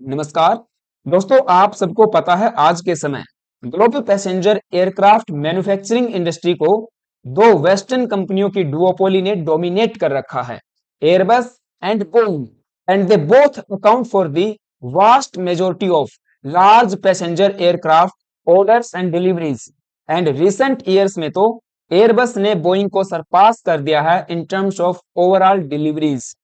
नमस्कार दोस्तों, आप सबको पता है आज के समय global passenger aircraft manufacturing industry को दो वेस्टर्न कंपनियों की डुओपोली ने डोमिनेट कर रखा है, Airbus and Boeing, and they both account for the vast majority of large passenger aircraft orders and deliveries. And recent years में तो एयरबस ने बोइंग को सरपास कर दिया है in terms of overall deliveries.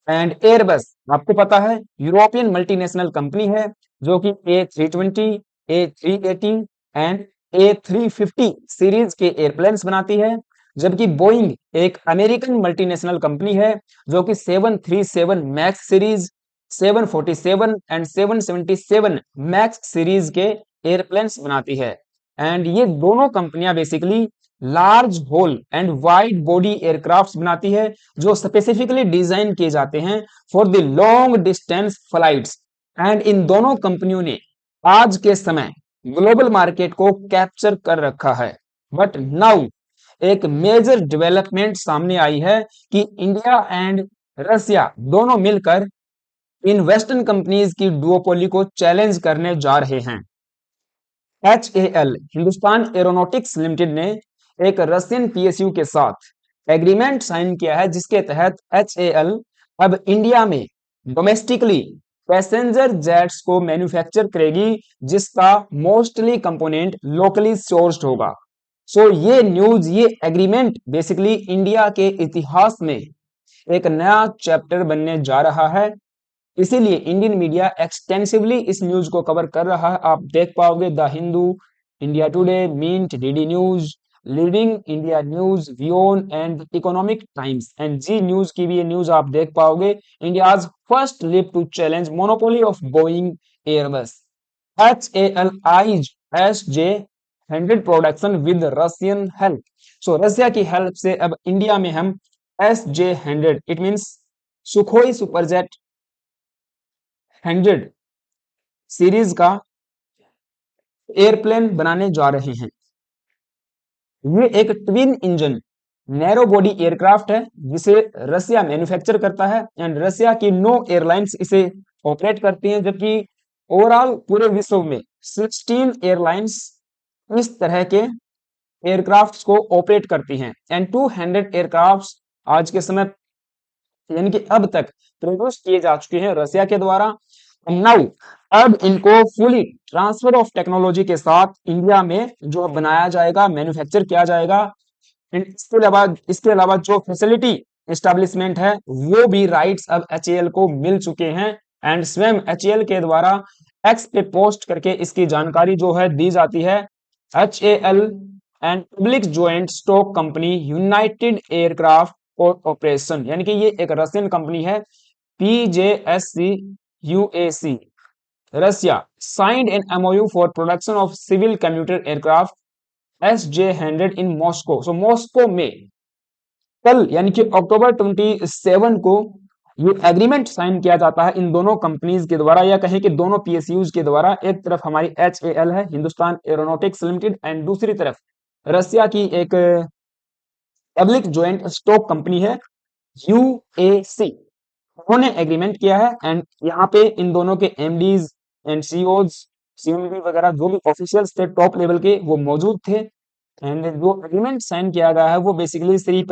And Airbus आपको पता है यूरोपियन मल्टीनेशनल कंपनी है जो कि A320, A380 and A350 series के एयरप्लेन्स बनाती है, जबकि बोइंग एक अमेरिकन मल्टीनेशनल कंपनी है जो कि 737 max series, 747 and 777 max series के एयरप्लेन्स बनाती है। एंड ये दोनों कंपनियां basically large whole and wide body aircrafts बनाती है जो स्पेसिफिकली डिजाइन किए जाते हैं for the long distance flights. And in दोनों कंपनियों ने आज के समय ग्लोबल मार्केट को कैप्चर कर रखा है। बट नाउ एक मेजर डेवलपमेंट सामने आई है कि इंडिया एंड रसिया दोनों मिलकर इन वेस्टर्न कंपनीज की डुओपोली को चैलेंज करने जा रहे हैं। HAL हिंदुस्तान एरोनॉटिक्स लिमिटेड ने एक रशियन PSU के साथ एग्रीमेंट साइन किया है जिसके तहत HAL अब इंडिया में डोमेस्टिकली पैसेंजर जेट्स को मैन्युफैक्चर करेगी जिसका मोस्टली कंपोनेंट लोकली सोर्स्ड होगा। सो ये न्यूज, ये एग्रीमेंट बेसिकली इंडिया के इतिहास में एक नया चैप्टर बनने जा रहा है। इसीलिए इंडियन मीडिया एक्सटेंसिवली इस न्यूज को कवर कर रहा है। आप देख पाओगे the Hindu, India today, mint, DD news, leading India news, वियोन and economic times and Zee news की भी ये न्यूज आप देख पाओगे। India's first leap to challenge monopoly of Boeing Airbus. HAL eyes SJ100 production with Russian help. So Russia की help से अब इंडिया में हम SJ100 it means Sukhoi Superjet 100 series का एयरप्लेन बनाने जा रहे हैं। ये एक twin engine narrow body aircraft है जिसे रसिया मैन्युफैक्चर करता है एंड रसिया की 9 एयरलाइंस इसे ऑपरेट करती हैं, जबकि ओवरऑल पूरे विश्व में 16 एयरलाइंस इस तरह के एयरक्राफ्ट्स को ऑपरेट करती हैं। एंड 200 एयरक्राफ्ट्स आज के समय यानी कि अब तक प्रोड्यूस किए जा चुके हैं रसिया के द्वारा। नाउ अब इनको फुली ट्रांसफर ऑफ टेक्नोलॉजी के साथ इंडिया में जो बनाया जाएगा, मैन्युफैक्चर किया जाएगा। इसके अलावा जो फैसिलिटी एस्टेब्लिशमेंट है वो भी राइट्स अब HAL को मिल चुके हैं एंड स्वयं HAL के द्वारा X पे पोस्ट करके इसकी जानकारी जो है दी जाती है। HAL and public joint stock company united aircraft operation, यानी कि ये एक रशियन कंपनी है, PJSC UAC Russia signed an MOU for production of civil commuter aircraft SJ100 in Moscow. So Moscow में कल यानी कि अक्टूबर 27 को ये एग्रीमेंट साइन किया जाता है इन दोनों कंपनीज के द्वारा, या कहें कि दोनों PSUs के द्वारा। एक तरफ हमारी HAL है, हिंदुस्तान एरोनॉटिक्स लिमिटेड, एंड दूसरी तरफ रसिया की एक पब्लिक ज्वाइंट स्टॉक कंपनी है UAC। उन्होंने एग्रीमेंट किया है एंड यहाँ पे इन दोनों के MDs एंड CEOs, CMD वगैरह जो भी ऑफिशियल्स थे टॉप लेवल के वो मौजूद थे। एंड जो एग्रीमेंट साइन किया गया है वो बेसिकली श्री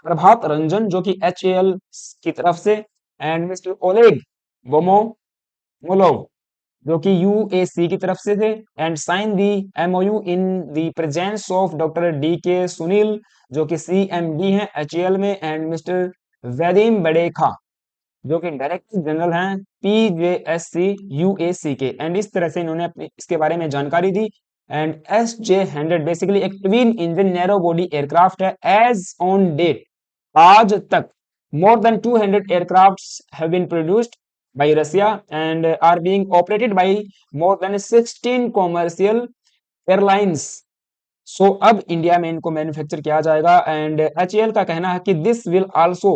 प्रभात रंजन जो कि HAL की तरफ से, एंड मिस्टर ओलेग बोमोमोलोव जो कि UAC की तरफ से थे, and sign the MOU in the presence of doctor DK Sunil जो कि CMD हैं HAL में, एंड मिस्टर वैदिम बड़ेखा जो कि डायरेक्टर जनरल हैं PJSC UAC के। एंड इस तरह से इन्होंने अपने इसके बारे में जानकारी दी। एंड SJ100 बेसिकली एक twin engine narrow body aircraft है। एज ऑन डेट आज तक more than 200 aircrafts have been produced by Russia and are being operated by more than 16 commercial airlines. सो अब इंडिया में इनको मैन्युफैक्चर किया जाएगा एंड HAL का कहना है कि this will also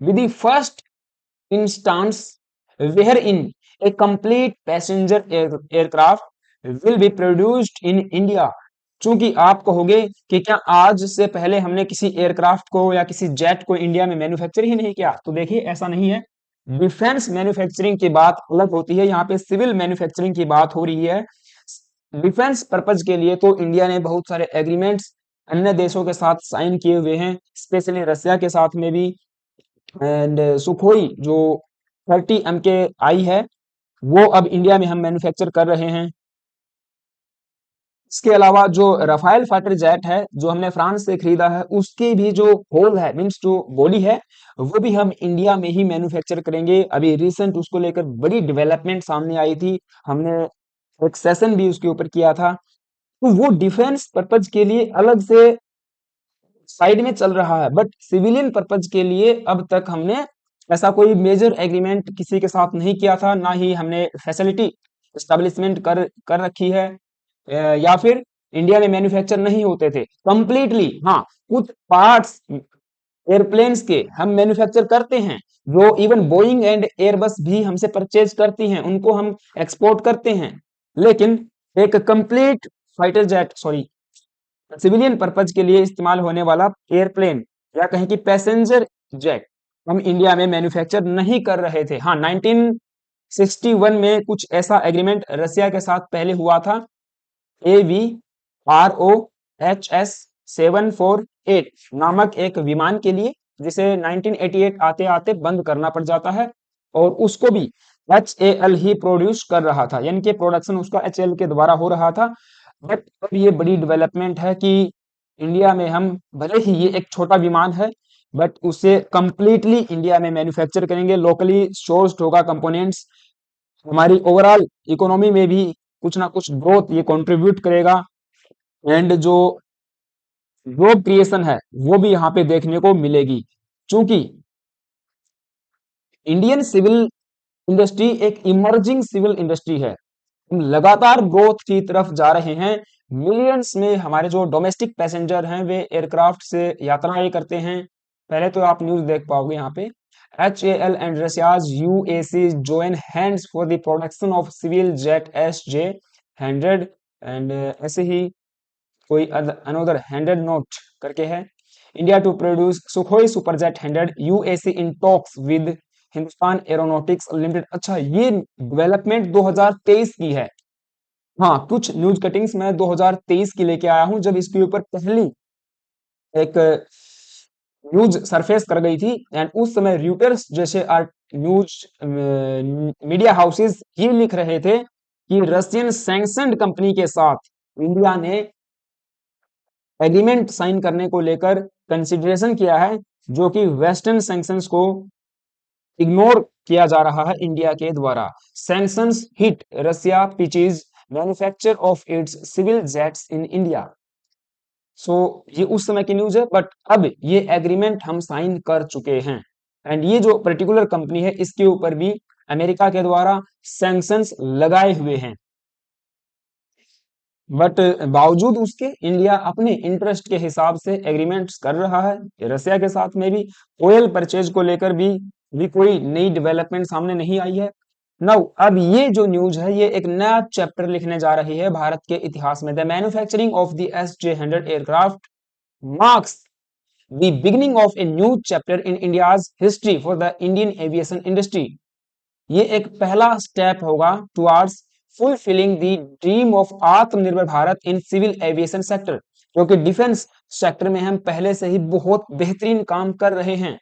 be the first instance where in a complete passenger aircraft will be produced in India. चूंकि आप कहोगे कि क्या आज से पहले हमने किसी एयरक्राफ्ट को या किसी जेट को इंडिया में मैन्युफैक्चर ही नहीं किया, तो देखिए ऐसा नहीं है। डिफेंस मैन्युफैक्चरिंग की बात अलग होती है, यहाँ पे सिविल मैन्युफैक्चरिंग की बात हो रही है। डिफेंस पर्पज के लिए तो इंडिया ने बहुत सारे एग्रीमेंट्स अन्य देशों के साथ साइन किए हुए हैं, स्पेशली रसिया के साथ में भी। एंड सुखोई जो 30 MKI है, वो अब इंडिया में हम मैन्युफैक्चर कर रहे हैं। इसके अलावा जो राफेल फाइटर जेट है जो हमने फ्रांस से खरीदा है, उसकी भी जो होल है, मीन्स जो बॉडी है, वो भी हम इंडिया में ही मैन्युफैक्चर करेंगे। अभी रिसेंट उसको लेकर बड़ी डेवलपमेंट सामने आई थी, हमने एक सेशन भी उसके ऊपर किया था। तो वो डिफेंस पर्पज के लिए अलग से साइड में चल रहा है, बट सिविलियन पर्पज के लिए अब तक हमने ऐसा कोई मेजर एग्रीमेंट किसी के साथ नहीं किया था, ना ही हमने फैसिलिटी एस्टेब्लिशमेंट कर कर रखी है, या फिर इंडिया में मैन्युफैक्चर नहीं होते थे कंप्लीटली। हाँ, कुछ पार्ट्स एयरप्लेन्स के हम मैन्युफैक्चर करते हैं, जो इवन बोइंग एंड एयरबस भी हमसे परचेज करती हैं, उनको हम एक्सपोर्ट करते हैं। लेकिन एक complete fighter jet, sorry, civilian purpose के लिए इस्तेमाल होने वाला एयरप्लेन या कहें कि पैसेंजर जेट हम इंडिया में मैन्युफैक्चर नहीं कर रहे थे। हाँ, 1961 में कुछ ऐसा एग्रीमेंट रसिया के साथ पहले हुआ था, AVROHS 748 नामक एक विमान के लिए, जिसे 1988 आते आते बंद करना पड़ जाता है, और उसको भी HAL ही प्रोड्यूस कर रहा था, यानी कि प्रोडक्शन उसका HAL के द्वारा हो रहा था। बट अब ये बड़ी डेवलपमेंट है कि इंडिया में हम, भले ही ये एक छोटा विमान है, बट उसे कंप्लीटली इंडिया में मैन्युफैक्चर करेंगे, लोकली सोर्स्ड होगा कंपोनेंट्स। हमारी ओवरऑल इकोनॉमी में भी कुछ ना कुछ ग्रोथ ये कंट्रीब्यूट करेगा, एंड जो जॉब क्रिएशन है वो भी यहाँ पे देखने को मिलेगी। क्योंकि इंडियन सिविल इंडस्ट्री एक इमर्जिंग सिविल इंडस्ट्री है, हम लगातार ग्रोथ की तरफ जा रहे हैं। मिलियंस में हमारे जो डोमेस्टिक पैसेंजर हैं वे एयरक्राफ्ट से यात्राएं करते हैं। पहले तो आप न्यूज देख पाओगे यहाँ पे, HAL and Russia's UAC join hands for the production of civil jet SJ-100, and ऐसे ही कोई अनदर 100 नोट करके है। India to produce Sukhoi Superjet 100, UAC in talks with Hindustan aeronautics limited. अच्छा, ये डेवलपमेंट 2023 की है। हाँ, कुछ न्यूज कटिंग्स मैं 2023 की लेके आया हूं, जब इसके ऊपर पहली एक न्यूज सरफेस कर गई थी, एंड उस समय रूटर्स जैसे न्यूज मीडिया हाउसेस ये लिख रहे थे कि रशियन सैंक्शनड कंपनी के साथ इंडिया ने एग्रीमेंट साइन करने को लेकर कंसिडरेशन किया है, जो कि वेस्टर्न सैंक्शंस को इग्नोर किया जा रहा है इंडिया के द्वारा। Sanctions hit Russia pitches manufacture of its civil jets in India. So ये उस समय की न्यूज है, बट अब ये एग्रीमेंट हम साइन कर चुके हैं, एंड ये जो पर्टिकुलर कंपनी है इसके ऊपर भी अमेरिका के द्वारा सैंक्शंस लगाए हुए हैं। बट बावजूद उसके इंडिया अपने इंटरेस्ट के हिसाब से एग्रीमेंट्स कर रहा है रसिया के साथ में भी। ऑयल परचेज को लेकर भी कोई नई डेवलपमेंट सामने नहीं आई है। नाउ अब ये जो न्यूज है ये एक नया चैप्टर लिखने जा रही है भारत के इतिहास में। The manufacturing of the SJ-100 aircraft marks the beginning of a new chapter in India's history for the Indian aviation industry. ये एक पहला स्टेप होगा towards fulfilling the dream of Atmanirbhar Bharat in civil aviation sector, क्योंकि defence sector में हम पहले से ही बहुत बेहतरीन काम कर रहे हैं।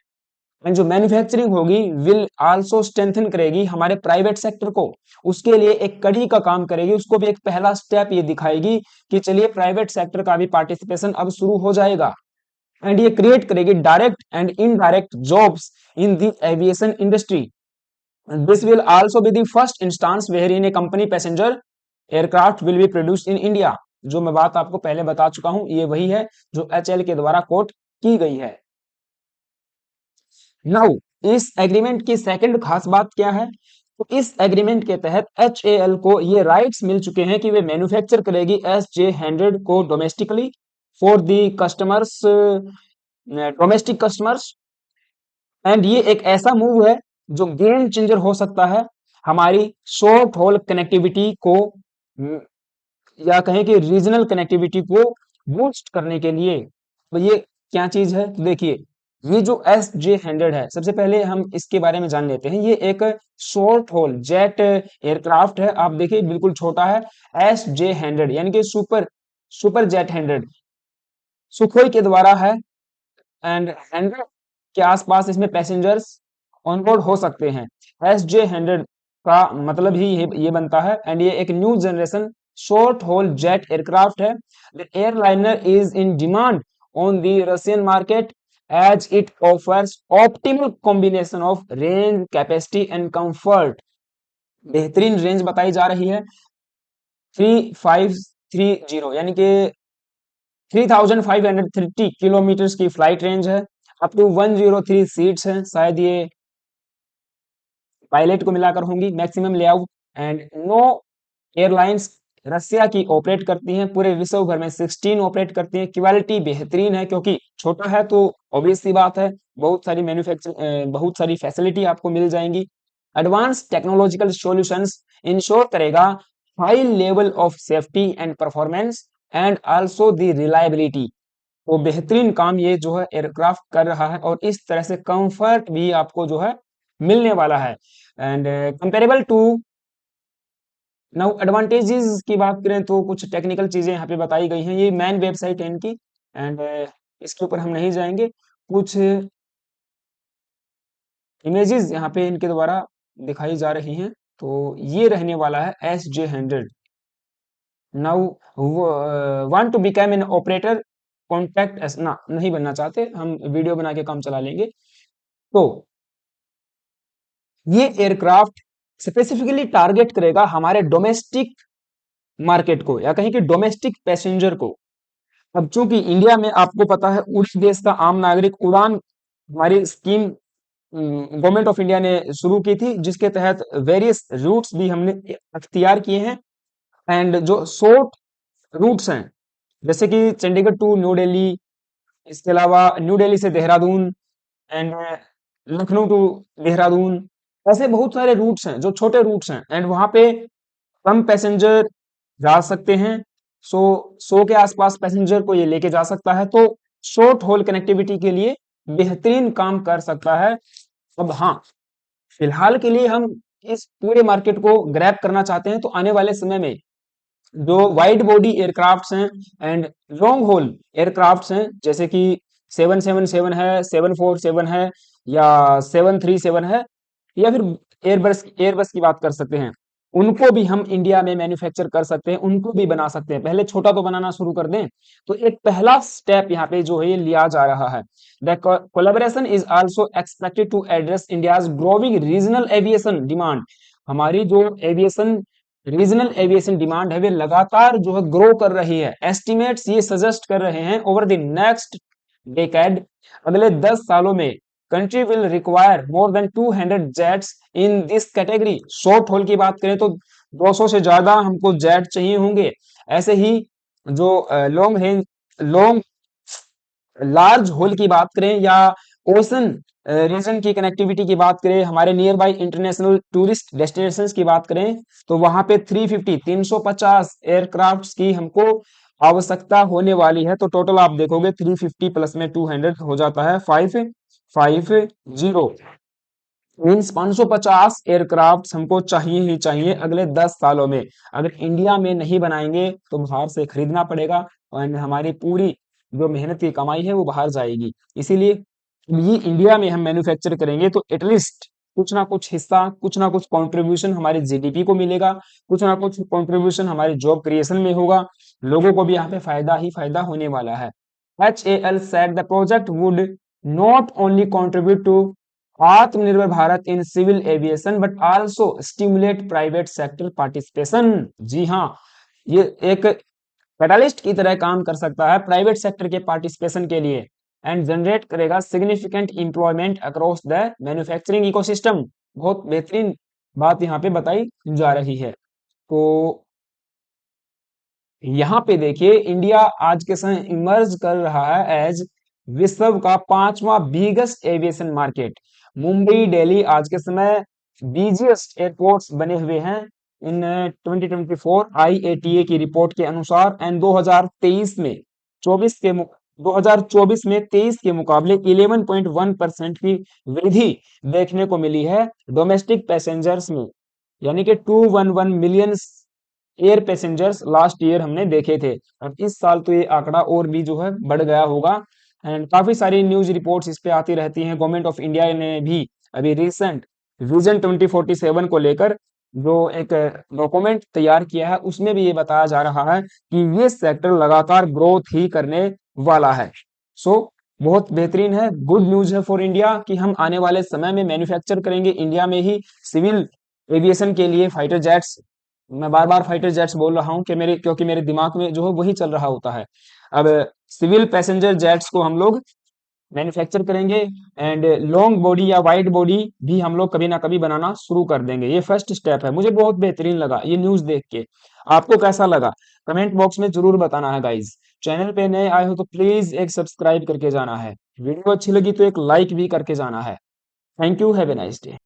एंड जो मैन्युफैक्चरिंग होगी विल आल्सो स्ट्रेंथन करेगी हमारे प्राइवेट सेक्टर को, उसके लिए एक कड़ी का काम करेगी, उसको भी एक पहला स्टेप ये दिखाएगी कि चलिए प्राइवेट सेक्टर का भी पार्टिसिपेशन अब शुरू हो जाएगा। एंड ये क्रिएट करेगी direct and indirect jobs in the aviation industry. This will also be the first instance wherein a company passenger aircraft will be produced in India। जो मैं बात आपको पहले बता चुका हूं, ये वही है जो HAL के द्वारा कोट की गई है। नाउ इस एग्रीमेंट की सेकंड खास बात क्या है, तो इस एग्रीमेंट के तहत HAL को ये राइट्स मिल चुके हैं कि वे मैन्युफैक्चर करेगी SJ-100 को domestically for the customers, domestic customers. And ये एक ऐसा मूव है जो गेम चेंजर हो सकता है हमारी शॉर्ट होल कनेक्टिविटी को, या कहें कि रीजनल कनेक्टिविटी को बूस्ट करने के लिए। तो ये क्या चीज है, तो देखिए ये जो SJ-100 है, सबसे पहले हम इसके बारे में जान लेते हैं। ये एक शॉर्ट होल जेट एयरक्राफ्ट है। आप देखिए बिल्कुल छोटा है, SJ-100 यानी कि सुपर जेट 100 सुखोई के द्वारा है। एंड 100 के आसपास इसमें पैसेंजर्स ऑन बोर्ड हो सकते हैं। SJ-100 का मतलब ही ये बनता है। एंड ये एक new generation short haul jet aircraft है। The airliner is in demand on the Russian market as it offers optimal combination of range, capacity and comfort। बेहतरीन रेंज बताई जा रही है 3530 यानी कि 3530 किलोमीटर की फ्लाइट रेंज है। अप टू 103 सीट्स हैं, शायद ये पायलट को मिलाकर होंगी। Maximum layout and no airlines Russia की ऑपरेट करती हैं, पूरे विश्व भर में 16 ऑपरेट करती हैं। क्वालिटी बेहतरीन है, क्योंकि छोटा है तो ऑब्वियस सी बात है बहुत सारी फैसिलिटी आपको मिल जाएंगी। एडवांस टेक्नोलॉजिकल सॉल्यूशंस इंश्योर करेगा high level of safety and performance and also the reliability. तो बेहतरीन काम ये जो है एयरक्राफ्ट कर रहा है, और इस तरह से कंफर्ट भी आपको जो है मिलने वाला है। And comparable to now advantages की बात करें तो कुछ टेक्निकल चीजें यहाँ पे बताई गई हैं। ये मेन वेबसाइट है इनकी। एंड इसके ऊपर हम नहीं जाएंगे। कुछ इमेजेस यहाँ पे इनके द्वारा दिखाई जा रही हैं। तो ये रहने वाला है SJ-100। Now want to become an operator, contact us ना, नहीं बनना चाहते हम, वीडियो बना के काम चला लेंगे। तो ये एयरक्राफ्ट स्पेसिफिकली टारगेट करेगा हमारे डोमेस्टिक मार्केट को, या कहीं कि डोमेस्टिक पैसेंजर को। अब चूंकि इंडिया में आपको पता है उस देश का आम नागरिक उड़ान हमारी स्कीम गवर्नमेंट ऑफ इंडिया ने शुरू की थी, जिसके तहत वेरियस रूट्स भी हमने अख्तियार किए हैं। एंड जो शॉर्ट रूट्स हैं, जैसे कि चंडीगढ़ टू न्यू दिल्ली, इसके अलावा न्यू दिल्ली से देहरादून, एंड लखनऊ टू देहरादून, ऐसे बहुत सारे रूट्स हैं जो छोटे रूट्स हैं। एंड वहां पे कम पैसेंजर जा सकते हैं। 100 के आसपास पैसेंजर को ये लेके जा सकता है। तो शॉर्ट होल कनेक्टिविटी के लिए बेहतरीन काम कर सकता है। अब हाँ, फिलहाल के लिए हम इस पूरे मार्केट को ग्रैब करना चाहते हैं, तो आने वाले समय में जो वाइड बॉडी एयरक्राफ्ट्स हैं एंड लॉन्ग होल एयरक्राफ्ट्स हैं, जैसे कि 777 है, 747 है, या 737 है, या फिर एयरबस एयरबस की बात कर सकते हैं, उनको भी हम इंडिया में मैन्युफैक्चर कर सकते हैं, उनको भी बना सकते हैं। पहले छोटा तो बनाना शुरू कर दें। तो एक पहला स्टेप यहाँ पे जो है ये लिया जा रहा है। The collaboration is also expected to address India's growing regional aviation demand. हमारी जो एविएशन रीजनल एविएशन डिमांड है वे लगातार जो है ग्रो कर रही है। एस्टिमेट्स ये सजेस्ट कर रहे हैं ओवर द नेक्स्ट डेकेड, अगले 10 सालों में country will require more than 200 jets in this category. Short haul की बात करें तो 200 से ज्यादा हमको जेट चाहिए होंगे। ऐसे ही जो लॉन्ग लार्ज होल की बात करें, या ओशन रीजन की कनेक्टिविटी की बात करें, हमारे near by international tourist destinations की बात करें, तो वहां पे 350 एयरक्राफ्ट्स की हमको आवश्यकता होने वाली है। तो टोटल आप देखोगे 350 प्लस में 200 हो जाता है 550, मीन्स 550 एयरक्राफ्ट हमको चाहिए ही चाहिए अगले 10 सालों में। अगर इंडिया में नहीं बनाएंगे तो बाहर से खरीदना पड़ेगा, और हमारी पूरी जो मेहनत की कमाई है वो बाहर जाएगी। इसीलिए ये इंडिया में हम मैन्युफैक्चर करेंगे तो एटलीस्ट कुछ ना कुछ हिस्सा, कुछ ना कुछ कंट्रीब्यूशन हमारे जीडीपी को मिलेगा, कुछ ना कुछ कंट्रीब्यूशन हमारे जॉब क्रिएशन में होगा। लोगों को भी यहाँ पे फायदा ही फायदा होने वाला है। HAL said the project would not only contribute to Atmanirbhar Bharat in civil aviation but also stimulate private sector participation. जी हाँ, ये एक कैटालिस्ट की तरह काम कर सकता है प्राइवेट सेक्टर के पार्टिसिपेशन के लिए, एंड जनरेट करेगा significant employment across the manufacturing ecosystem. बहुत बेहतरीन बात यहाँ पे बताई जा रही है। तो यहाँ पे देखिए इंडिया आज के समय इमर्ज कर रहा है एज विश्व का 5वां biggest aviation market. Mumbai Delhi आज के समय बिजिएस्ट एयरपोर्ट्स बने हुए हैं इन 2024 IATA की रिपोर्ट के अनुसार। एंड 2023 में 24 के 2024 में 23 के मुकाबले 11.1% की वृद्धि देखने को मिली है डोमेस्टिक पैसेंजर्स में, यानी कि 211 million air passengers last year हमने देखे थे। और इस साल तो ये आंकड़ा और भी जो है बढ़ गया होगा। एंड काफी सारी न्यूज रिपोर्ट्स इस पे आती रहती हैं। गवर्नमेंट ऑफ इंडिया ने भी अभी रिसेंट विजन 2047 को लेकर जो एक डॉक्यूमेंट तैयार किया है, उसमें भी ये बताया जा रहा है कि ये सेक्टर लगातार ग्रोथ ही करने वाला है। सो बहुत बेहतरीन है, गुड न्यूज है फॉर इंडिया कि हम आने वाले समय में मैन्युफैक्चर करेंगे इंडिया में ही सिविल एविएशन के लिए फाइटर जेट्स। मैं बार बार फाइटर जेट्स बोल रहा हूँ कि मेरे क्योंकि मेरे दिमाग में जो है वही चल रहा होता है। अब सिविल पैसेंजर जेट्स को हम लोग मैन्युफैक्चर करेंगे एंड लॉन्ग बॉडी या वाइड बॉडी भी हम लोग कभी ना कभी बनाना शुरू कर देंगे। ये फर्स्ट स्टेप है। मुझे बहुत बेहतरीन लगा ये न्यूज देख के। आपको कैसा लगा कमेंट बॉक्स में जरूर बताना है गाइज। चैनल पे नए आए हो तो प्लीज एक सब्सक्राइब करके जाना है। वीडियो अच्छी लगी तो एक लाइक भी करके जाना है। Thank you, have a nice day.